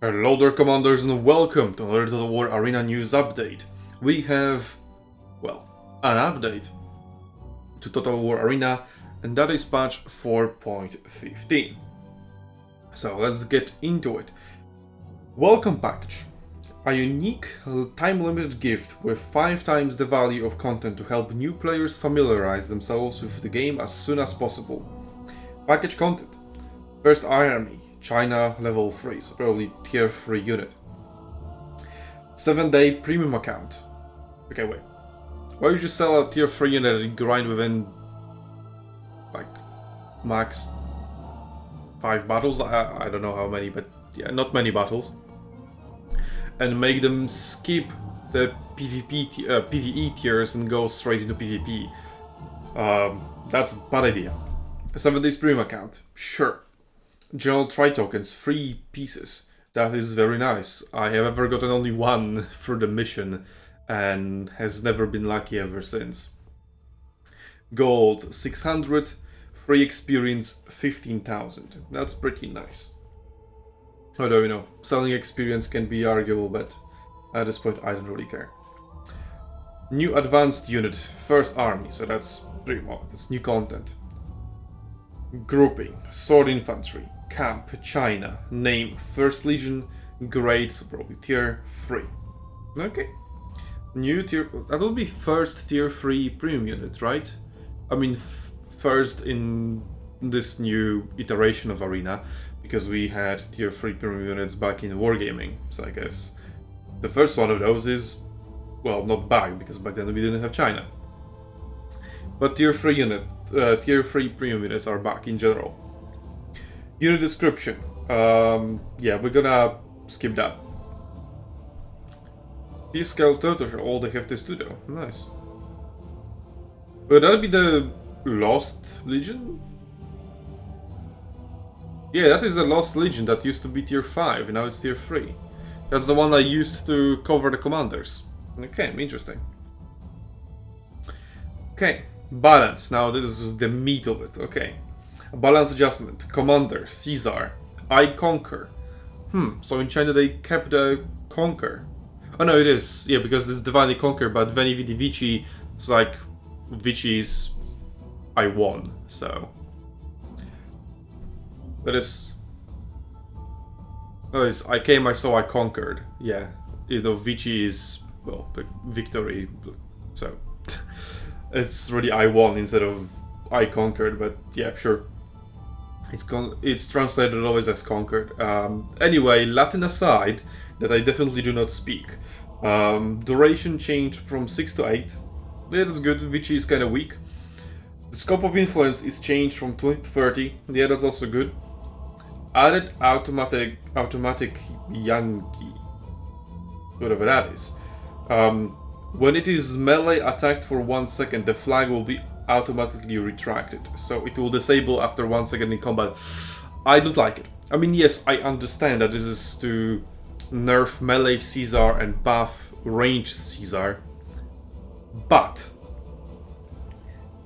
Hello there, commanders, and welcome to another Total War Arena news update. We have, well, an update to Total War Arena, and that is patch 4.15. So let's get into it. Welcome package. A unique, time-limited gift with 5 times the value of content to help new players familiarize themselves with the game as soon as possible. Package content. First Army. China level 3, so probably tier 3 unit. 7-day premium account. Okay, wait. Why would you sell a tier 3 unit and grind within, like, max 5 battles? I don't know how many, but yeah, not many battles. And make them skip the PvE tiers and go straight into PvP. That's a bad idea. 7 days premium account. Sure. General Tri tokens, 3 pieces. That is very nice. I have ever gotten only one through the mission and has never been lucky ever since. Gold 600, free experience 15,000. That's pretty nice. Although, you know, selling experience can be arguable, but at this point I don't really care. New advanced unit, First Army, so that's pretty well, that's new content. Grouping, Sword Infantry, Camp, China, name, First Legion, grade, so probably tier 3. Okay. New tier, that'll be first tier 3 premium unit, right? I mean, first in this new iteration of Arena, because we had tier 3 premium units back in Wargaming, so I guess the first one of those is, well, not back, because back then we didn't have China. But tier 3 unit, tier 3 premium units are back in general. Unit description. Yeah, we're gonna skip that. T-scale turtle, all the hefty studio. Nice. Would that be the Lost Legion? Yeah, that is the Lost Legion that used to be tier 5, and now it's tier 3. That's the one I used to cover the commanders. Okay, interesting. Okay. Balance, now this is the meat of it, okay. Balance adjustment, Commander, Caesar, I Conquer. So in China they kept the Conquer. Oh no, it is, yeah, because this is Divinely Conquer, but Veni Vidi Vici is like, Vici is I won, so. That is. Oh, it's I came, I saw, I conquered. Yeah, you know, Vici is, well, the victory, so. It's really I won instead of I conquered, but yeah, sure. It's translated always as conquered. Anyway, Latin aside, that I definitely do not speak. Duration changed from 6 to 8. Yeah, that's good. Vici is kind of weak. The scope of influence is changed from 20 to 30. Yeah, that's also good. Added automatic Yankee, whatever that is. When it is melee attacked for 1 second, the flag will be automatically retracted. So it will disable after 1 second in combat. I don't like it. I mean, yes, I understand that this is to nerf melee Caesar and buff ranged Caesar. But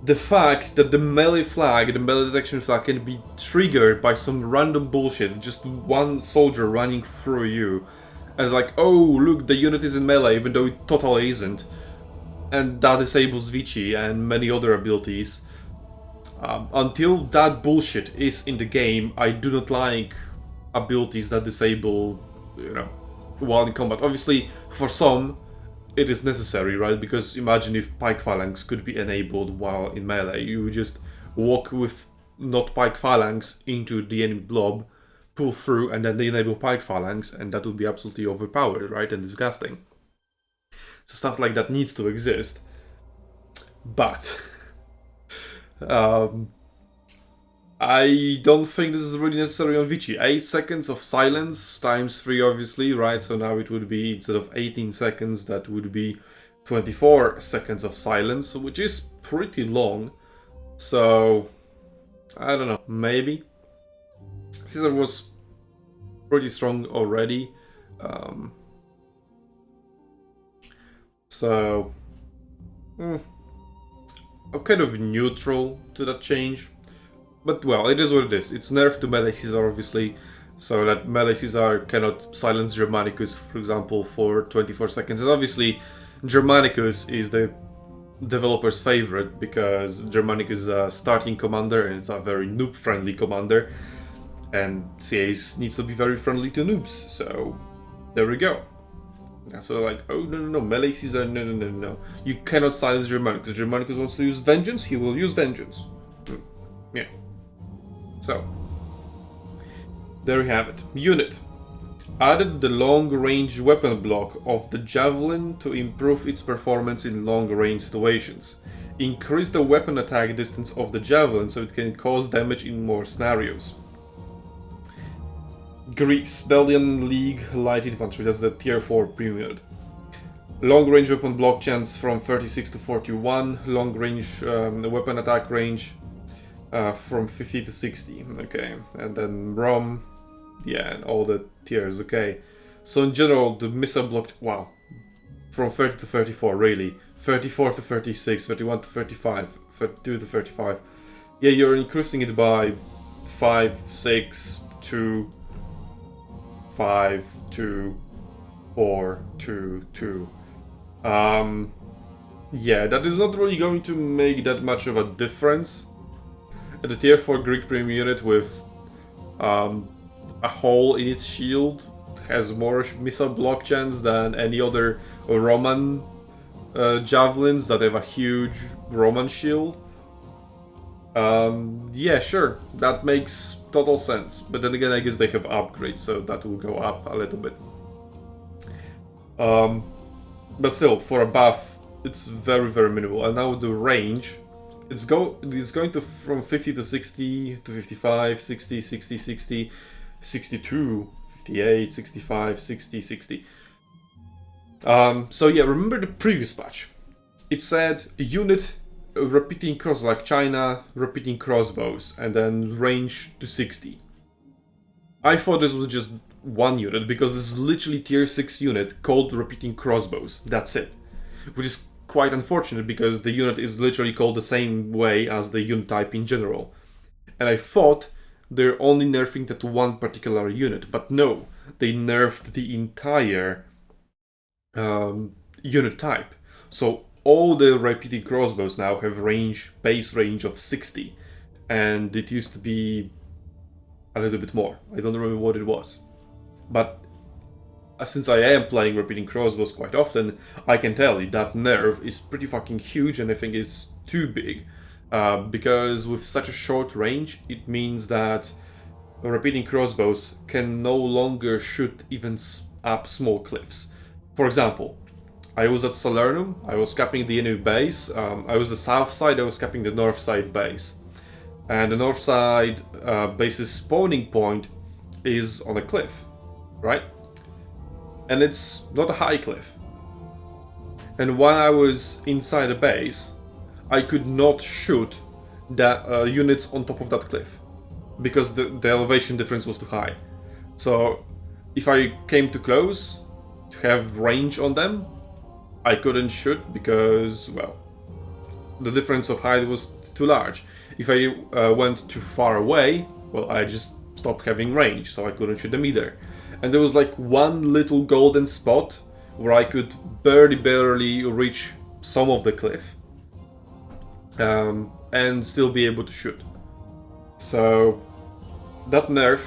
the fact that the melee flag, the melee detection flag, can be triggered by some random bullshit, just one soldier running through you, and it's like, oh, look, the unit is in melee, even though it totally isn't. And that disables Vici and many other abilities. Until that bullshit is in the game, I do not like abilities that disable, you know, while in combat. Obviously, for some, it is necessary, right? Because imagine if Pike Phalanx could be enabled while in melee. You would just walk with not Pike Phalanx into the enemy blob, pull through, and then they enable Pike Phalanx, and that would be absolutely overpowered, right? And disgusting. So stuff like that needs to exist. But I don't think this is really necessary on Vici. 8 seconds of silence times 3, obviously, right? So now it would be, instead of 18 seconds, that would be 24 seconds of silence, which is pretty long. So I don't know, maybe. Caesar was pretty strong already. So I'm kind of neutral to that change. But well, it is what it is. It's nerfed to melee Caesar, obviously. so that melee Caesar cannot silence Germanicus, for example, for 24 seconds. And obviously, Germanicus is the developer's favorite because Germanicus is a starting commander and it's a very noob-friendly commander. And CA needs to be very friendly to noobs, so there we go. And so they're like, oh no, melee Caesar, no. You cannot silence Germanicus. Germanicus wants to use vengeance, he will use vengeance. Yeah. So, there we have it. Unit. Added the long-range weapon block of the Javelin to improve its performance in long-range situations. Increase the weapon attack distance of the Javelin so it can cause damage in more scenarios. Greece. Delian League Light Infantry, that's the tier 4 premium unit. Long-range weapon block chance from 36 to 41. Long-range weapon attack range from 50 to 60. Okay, and then Rome. Yeah, and all the tiers, okay. So in general, the missile block, wow. From 30 to 34, really. 34 to 36, 31 to 35, 32 to 35. Yeah, you're increasing it by 5, 6, 2, 5, 2, 4, 2, 2. Yeah, that is not really going to make that much of a difference. And the tier 4 Greek premium unit with a hole in its shield has more missile block chance than any other Roman javelins that have a huge Roman shield. Yeah, sure, that makes total sense. But then again, I guess they have upgrades, so that will go up a little bit. But still, for a buff, it's very, very minimal. And now the range, it's going to from 50 to 60 to 55, 60, 60, 60, 62, 58, 65, 60, 60. So yeah, remember the previous patch. It said unit repeating cross like China, repeating crossbows, and then range to 60. I thought this was just one unit because this is literally tier 6 unit called repeating crossbows. That's it. Which is quite unfortunate because the unit is literally called the same way as the unit type in general. And I thought they're only nerfing that one particular unit, but no, they nerfed the entire unit type. So all the repeating crossbows now have base range of 60, and it used to be a little bit more. I don't remember what it was, but since I am playing repeating crossbows quite often, I can tell you that nerf is pretty fucking huge, and I think it's too big. Because with such a short range, it means that repeating crossbows can no longer shoot even up small cliffs. For example, I was at Salernum, I was capping the enemy base, I was the south side, I was capping the north side base. And the north side base's spawning point is on a cliff, right? And it's not a high cliff. And while I was inside the base, I could not shoot the units on top of that cliff because the elevation difference was too high. So if I came too close to have range on them, I couldn't shoot because, well, the difference of height was too large. If I went too far away, well, I just stopped having range, so I couldn't shoot them either. And there was like one little golden spot where I could barely reach some of the cliff. And still be able to shoot. So that nerf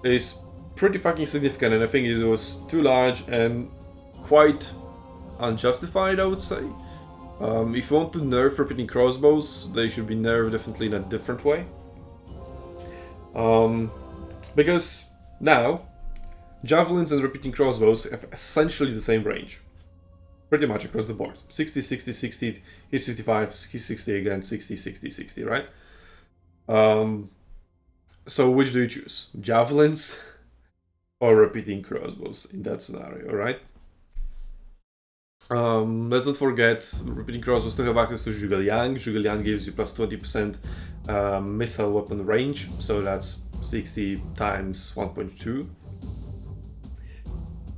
is pretty fucking significant, and I think it was too large and quite unjustified, I would say. If you want to nerf repeating crossbows, they should be nerfed definitely in a different way. Because now, javelins and repeating crossbows have essentially the same range. Pretty much across the board. 60, 60, 60, he's 55, he's 60 again, 60, 60, 60, right? So which do you choose? Javelins or repeating crossbows in that scenario, right? Let's not forget, repeating crossbows still have access to Zhuge Liang. Zhuge Liang gives you plus 20% missile weapon range, so that's 60 times 1.2.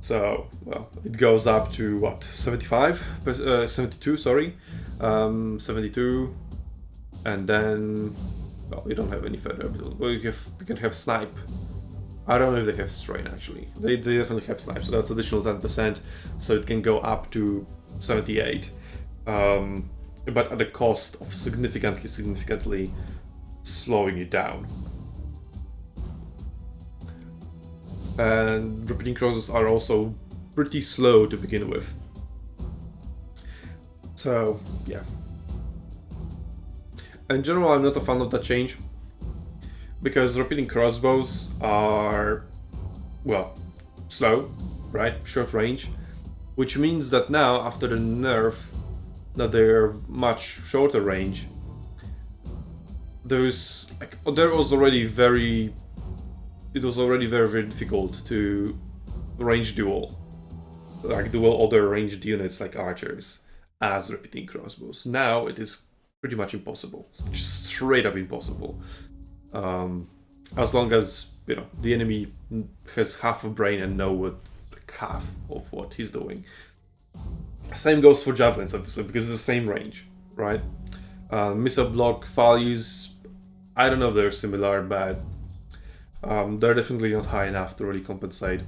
So, well, it goes up to what, 72, sorry, 72, and then, well, you don't have any further ability. Well, you can have snipe, I don't know if they have strain actually. They definitely have snipe, so that's additional 10%, so it can go up to 78. But at the cost of significantly slowing it down. And repeating crossbows are also pretty slow to begin with. So, yeah. In general, I'm not a fan of that change, because repeating crossbows are, well, slow, right? Short range, which means that now, after the nerf, that they're much shorter range, there was already very difficult to range duel, like duel other ranged units like archers as repeating crossbows. Now it is pretty much impossible, just straight up impossible. As long as the enemy has half a brain and know half of what he's doing. Same goes for javelins, obviously, because it's the same range, right? Missile block values, I don't know if they're similar, but they're definitely not high enough to really compensate.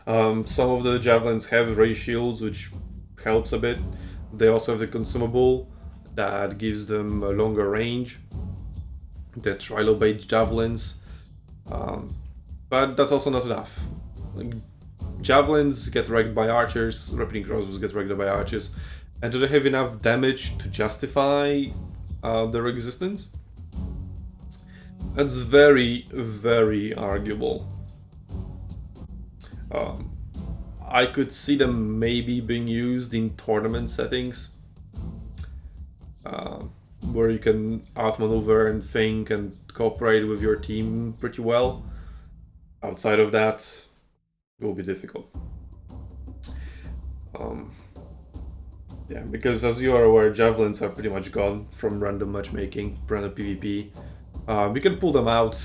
Some of the javelins have ray shields, which helps a bit. They also have the consumable that gives them a longer range. The trilobate javelins, but that's also not enough. Like, javelins get wrecked by archers, repeating crossbows get wrecked by archers, and do they have enough damage to justify their existence? That's very, very arguable. I could see them maybe being used in tournament settings, where you can outmaneuver and think and cooperate with your team pretty well. Outside of that, it will be difficult. Yeah, because as you are aware, javelins are pretty much gone from random matchmaking, random PvP. You can pull them out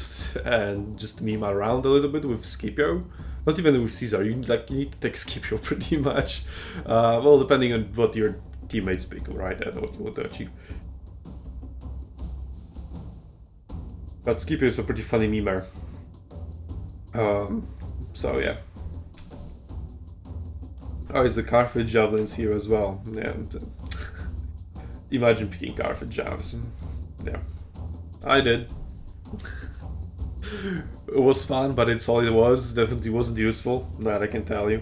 and just meme around a little bit with Scipio. Not even with Caesar, you need to take Scipio pretty much. Well, depending on what your teammates pick, right, and what you want to achieve. But Scipio is a pretty funny memer. So yeah. Oh, it's the Carthage javelins here as well. Yeah. Imagine picking Carthage javs. Yeah. I did. It was fun, but it's all it was. Definitely wasn't useful, that I can tell you.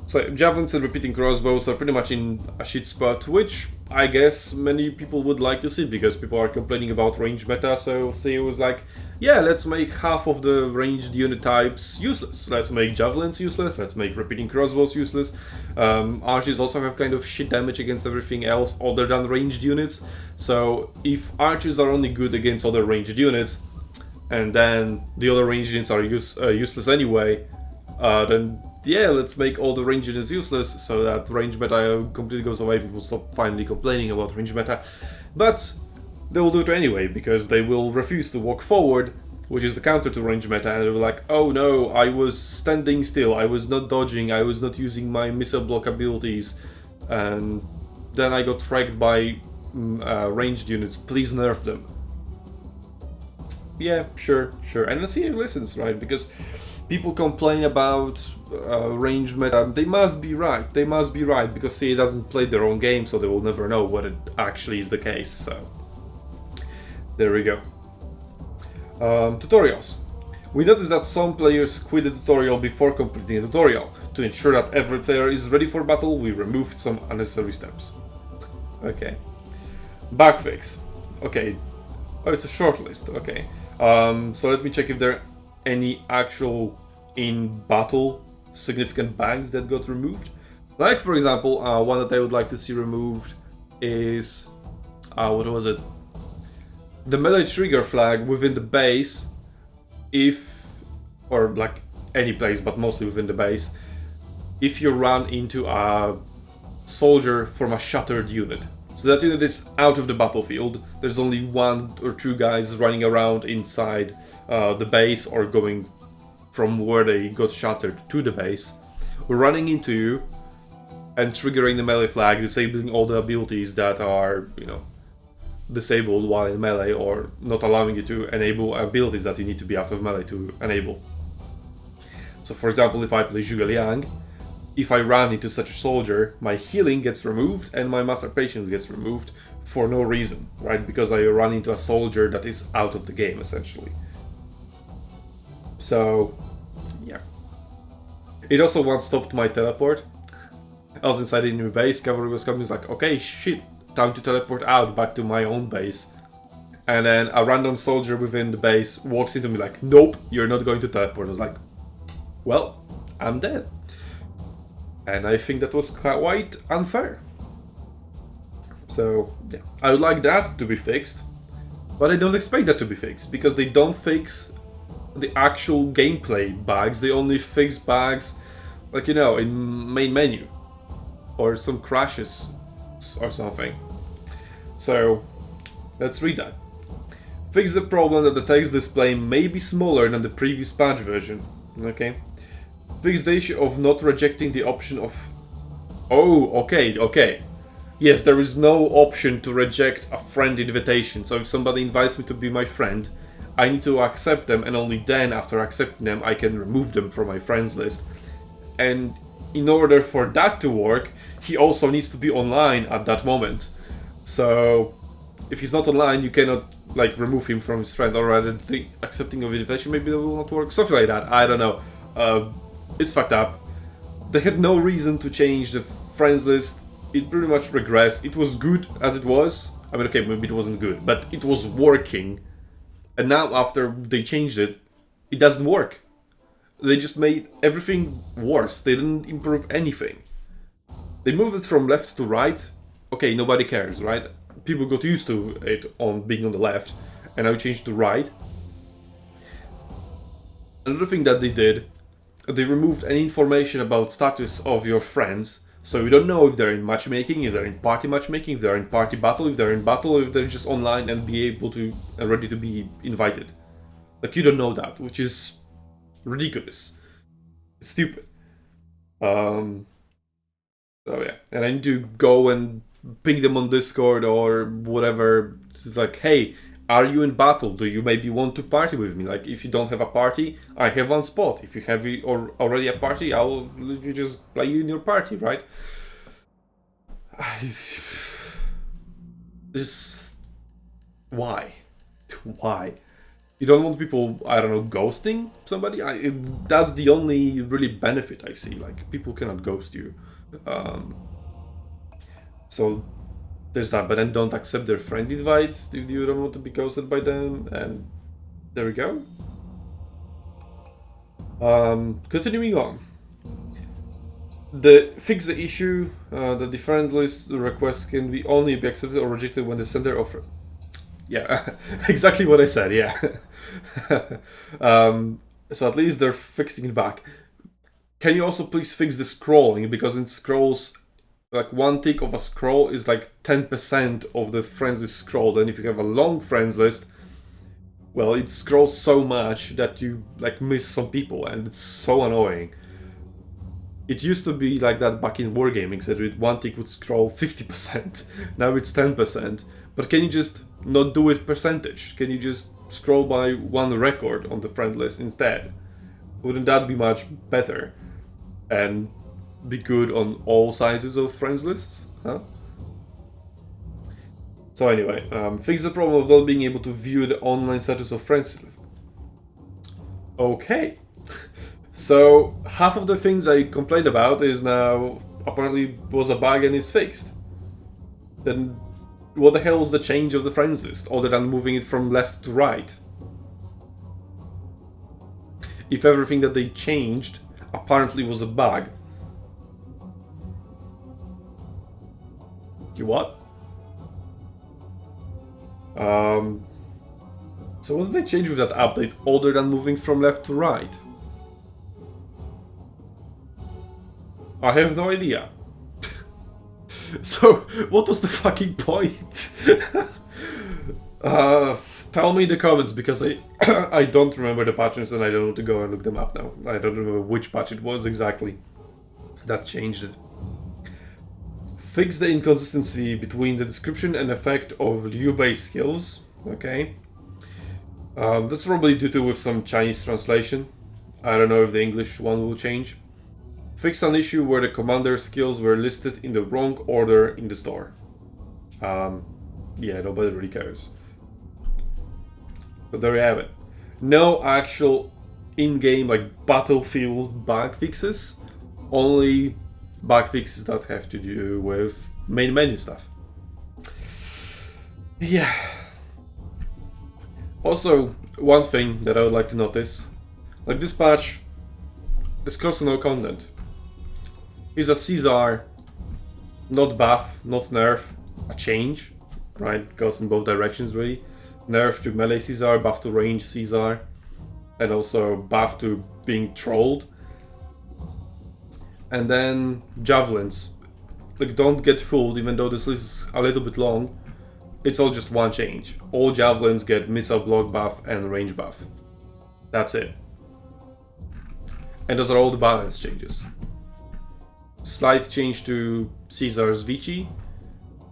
So javelins and repeating crossbows are pretty much in a shit spot, which I guess many people would like to see, because people are complaining about range meta. So it was like, yeah, let's make half of the ranged unit types useless. Let's make javelins useless, let's make repeating crossbows useless. Archers also have kind of shit damage against everything else other than ranged units. So if archers are only good against other ranged units, and then the other ranged units are useless anyway, then yeah, let's make all the range units useless so that range meta completely goes away. People stop finally complaining about range meta. But they will do it anyway, because they will refuse to walk forward, which is the counter to range meta, and they'll be like, oh no, I was standing still, I was not dodging, I was not using my missile block abilities, and then I got wrecked by ranged units, please nerf them. Yeah, sure, and let's see if he listens, right? Because people complain about range meta. They must be right. Because CA doesn't play their own game, so they will never know what it actually is the case. So there we go. Tutorials. We noticed that some players quit the tutorial before completing the tutorial. To ensure that every player is ready for battle, we removed some unnecessary steps. Okay. Bug fix. Okay. Oh, it's a short list. Okay. So let me check if there are any actual in-battle significant bugs that got removed. Like, for example, one that I would like to see removed is... what was it? The melee trigger flag within the base, or like any place, but mostly within the base, if you run into a soldier from a shattered unit. So that unit is out of the battlefield, there's only one or two guys running around inside the base, or going from where they got shattered to the base, running into you and triggering the melee flag, disabling all the abilities that are, disabled while in melee, or not allowing you to enable abilities that you need to be out of melee to enable. So for example, if I play Zhuge Liang, if I run into such a soldier, my healing gets removed and my Master Patience gets removed for no reason, right? Because I run into a soldier that is out of the game, essentially. So, yeah. It also once stopped my teleport. I was inside a new base, cavalry was coming, it's like, okay, shit, time to teleport out back to my own base. And then a random soldier within the base walks into me like, nope, you're not going to teleport. I was like, well, I'm dead. And I think that was quite unfair. So, yeah, I would like that to be fixed, but I don't expect that to be fixed, because they don't fix the actual gameplay bugs, they only fix bugs, like, you know, in main menu, or some crashes or something. So, let's read that. Fix the problem that the text display may be smaller than the previous patch version, okay? Fix the issue of not rejecting the option of... Oh, okay. Yes, there is no option to reject a friend invitation. So if somebody invites me to be my friend, I need to accept them, and only then, after accepting them, I can remove them from my friends list. And in order for that to work, he also needs to be online at that moment. So if he's not online, you cannot like remove him from his friend, or rather the accepting of invitation maybe that will not work, something like that. I don't know. It's fucked up. They had no reason to change the friends list. It pretty much regressed. It was good as it was. I mean, okay, maybe it wasn't good, but it was working. And now after they changed it, it doesn't work. They just made everything worse. They didn't improve anything. They moved it from left to right. Okay, nobody cares, right? People got used to it on being on the left, and now it changed to right. Another thing that they did, they removed any information about status of your friends. So you don't know if they're in matchmaking, if they're in party matchmaking, if they're in party battle, if they're in battle, or if they're just online and be able to and ready to be invited. Like, you don't know that, which is ridiculous. It's stupid. So yeah, and I need to go and ping them on Discord or whatever. It's like, hey, are you in battle? Do you maybe want to party with me? Like, if you don't have a party, I have one spot. If you have already a party, I'll you just play you in your party, right? Just why? You don't want people, I don't know, ghosting somebody? That's the only really benefit I see. Like, people cannot ghost you. So there's that, but then don't accept their friend invites if you don't want to be ghosted by them, and there we go. Continuing on. Fix the issue that the friend list request can only be accepted or rejected when the sender offer. Yeah, exactly what I said, yeah. So at least they're fixing it back. Can you also please fix the scrolling, because in scrolls, like one tick of a scroll is like 10% of the friends list scrolled, and if you have a long friends list, well, it scrolls so much that you like miss some people, and it's so annoying. It used to be like that back in Wargaming, so that one tick would scroll 50%, now it's 10%, but can you just not do it percentage? Can you just scroll by one record on the friend list instead? Wouldn't that be much better? And be good on all sizes of friends lists, huh? So anyway, fix the problem of not being able to view the online status of friends. Okay. So half of the things I complained about is now apparently was a bug and is fixed. Then what the hell is the change of the friends list other than moving it from left to right? If everything that they changed apparently was a bug. You what? So what did they change with that update other than moving from left to right? I have no idea. So what was the fucking point? Tell me in the comments, because I don't remember the patches and I don't want to go and look them up now. I don't remember which patch it was exactly that changed it. Fix the inconsistency between the description and effect of Liu-based skills. Okay. That's probably due to with some Chinese translation. I don't know if the English one will change. Fix an issue where the commander skills were listed in the wrong order in the store. Yeah, nobody really cares. So there you have it. No actual in-game like battlefield bug fixes. Only bug fixes that have to do with main menu stuff. Yeah. Also, one thing that I would like to notice, like this patch is close to no content. Is a Caesar, not buff, not nerf, a change, right? Goes in both directions really. Nerf to melee Caesar, buff to range Caesar, and also buff to being trolled. And then javelins. Like, don't get fooled, even though this is a little bit long, it's all just one change. All javelins get missile block buff and range buff. That's it. And those are all the balance changes. Slight change to Caesar's Vici,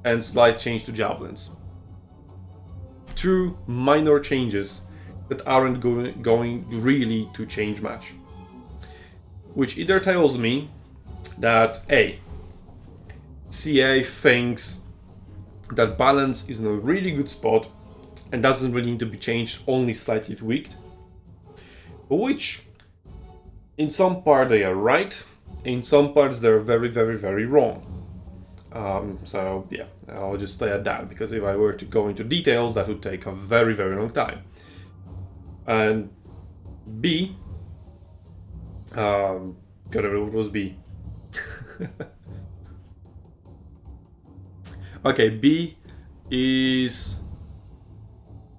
and slight change to javelins. Two minor changes that aren't going really to change much. Which either tells me that A, CA thinks that balance is in a really good spot and doesn't really need to be changed, only slightly tweaked. Which, in some part they are right, in some parts they're very, very, very wrong. So yeah, I'll just stay at that, because if I were to go into details, that would take a very, very long time. And B, gotta remember what was B. Okay, B is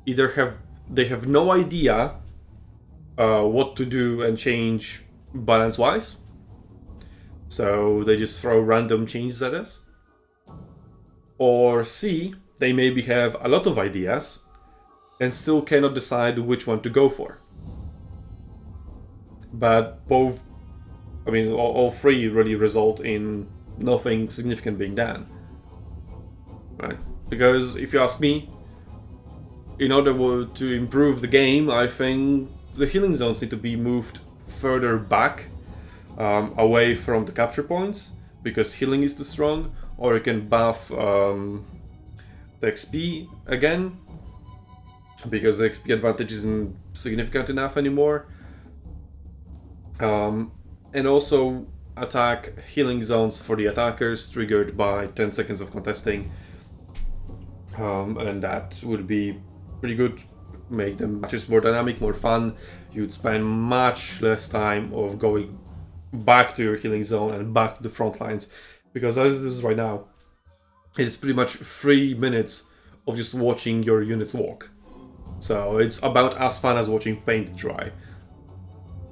either they have no idea what to do and change balance wise, so they just throw random changes at us. Or C, they maybe have a lot of ideas and still cannot decide which one to go for. But both, I mean, all three really result in nothing significant being done. Right? Because if you ask me, in order to improve the game, I think the healing zones need to be moved further back, away from the capture points, because healing is too strong. Or you can buff the XP again, because the XP advantage isn't significant enough anymore. And also attack healing zones for the attackers triggered by 10 seconds of contesting. And that would be pretty good. Make the matches more dynamic, more fun. You'd spend much less time of going back to your healing zone and back to the front lines. Because as it is right now, it's pretty much 3 minutes of just watching your units walk. So it's about as fun as watching paint dry.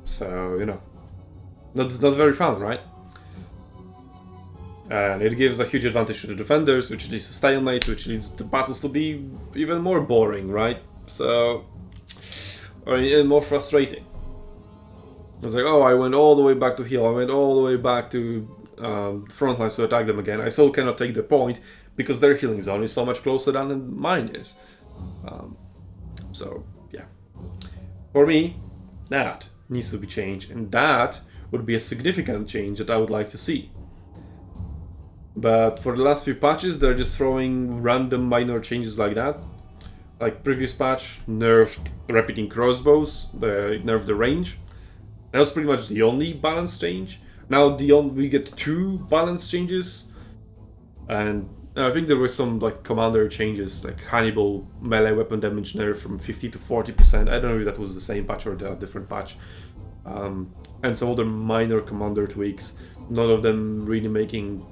So, you know, not very fun, right? And it gives a huge advantage to the defenders, which leads to stalemates, which leads the battles to be even more boring, right? So, or even more frustrating. It's like, oh, I went all the way back to heal, I went all the way back to front lines to attack them again. I still cannot take the point because their healing zone is so much closer than mine is. So yeah, for me, that needs to be changed, and that would be a significant change that I would like to see. But for the last few patches, they're just throwing random minor changes like that. Like previous patch, nerfed repeating crossbows, nerfed the range. That was pretty much the only balance change. Now we get 2 balance changes, and I think there were some like commander changes, like Hannibal melee weapon damage nerf from 50 to 40%. I don't know if that was the same patch or a different patch. And some other minor commander tweaks. None of them really making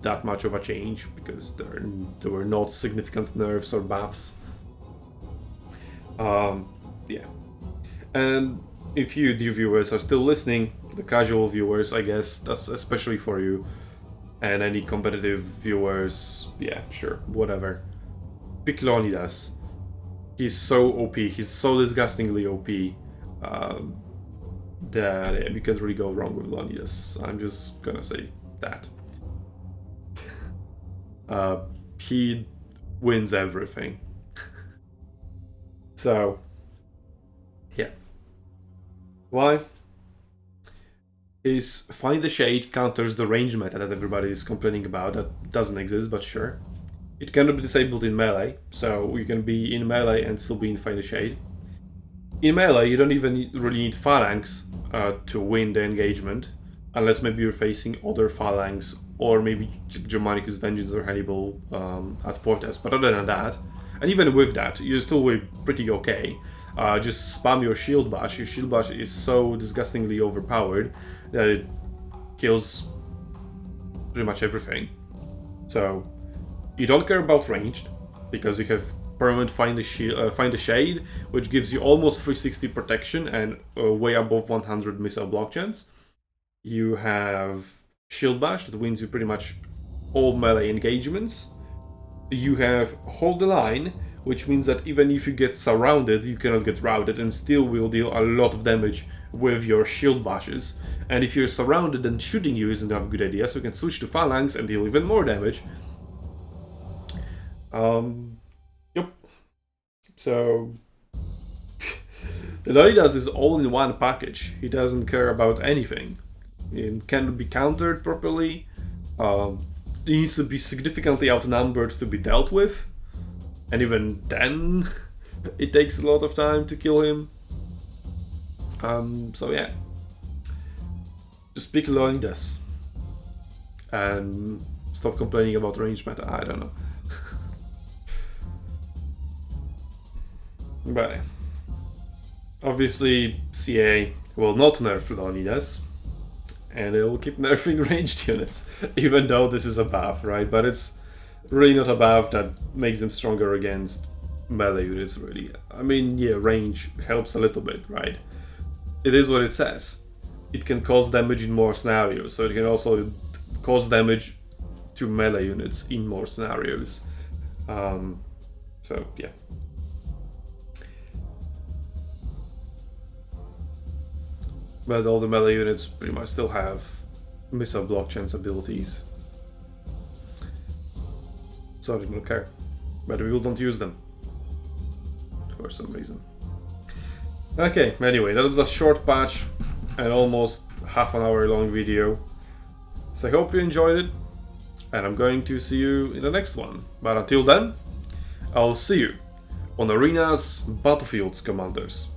that much of a change because there were not significant nerfs or buffs. Yeah, and if you, dear viewers, are still listening, the casual viewers, I guess that's especially for you, and any competitive viewers, yeah, sure, whatever. Pick Leonidas. He's so OP, he's so disgustingly OP, that you can't really go wrong with Leonidas. I'm just gonna say that. he wins everything. So, yeah. Why? Is Find the Shade counters the range meta that everybody is complaining about. That doesn't exist, but sure. It cannot be disabled in melee, so you can be in melee and still be in Find the Shade. In melee, you don't even really need phalanx to win the engagement, unless maybe you're facing other phalanx, or maybe Germanicus Vengeance or Hannibal at Portes. But other than that, and even with that, you're still pretty okay. Just spam your shield bash. Your shield bash is so disgustingly overpowered that it kills pretty much everything. So you don't care about ranged because you have permanent Find the Shade, which gives you almost 360 protection and way above 100 missile block chance. You have Shield Bash that wins you pretty much all melee engagements. You have Hold the Line, which means that even if you get surrounded, you cannot get routed and still will deal a lot of damage with your shield bashes. And if you're surrounded, then shooting you isn't a good idea, so you can switch to Phalanx and deal even more damage. Yep. So the Leonidas is all in one package. He doesn't care about anything. It cannot be countered properly. He needs to be significantly outnumbered to be dealt with. And even then, it takes a lot of time to kill him. So yeah. Just pick Leonidas. And stop complaining about range meta. I don't know. But obviously, CA will not nerf Leonidas. And it will keep nerfing ranged units. Even though this is a buff, right? But it's really not a buff that makes them stronger against melee units, really. I mean, yeah, range helps a little bit, right? It is what it says. It can cause damage in more scenarios, so it can also cause damage to melee units in more scenarios. So, yeah. But all the melee units pretty much still have missile block chance abilities. So I don't care. But we don't use them. For some reason. Okay, anyway, that is a short patch and almost half an hour long video. So I hope you enjoyed it. And I'm going to see you in the next one. But until then, I'll see you on Arena's Battlefields, Commanders.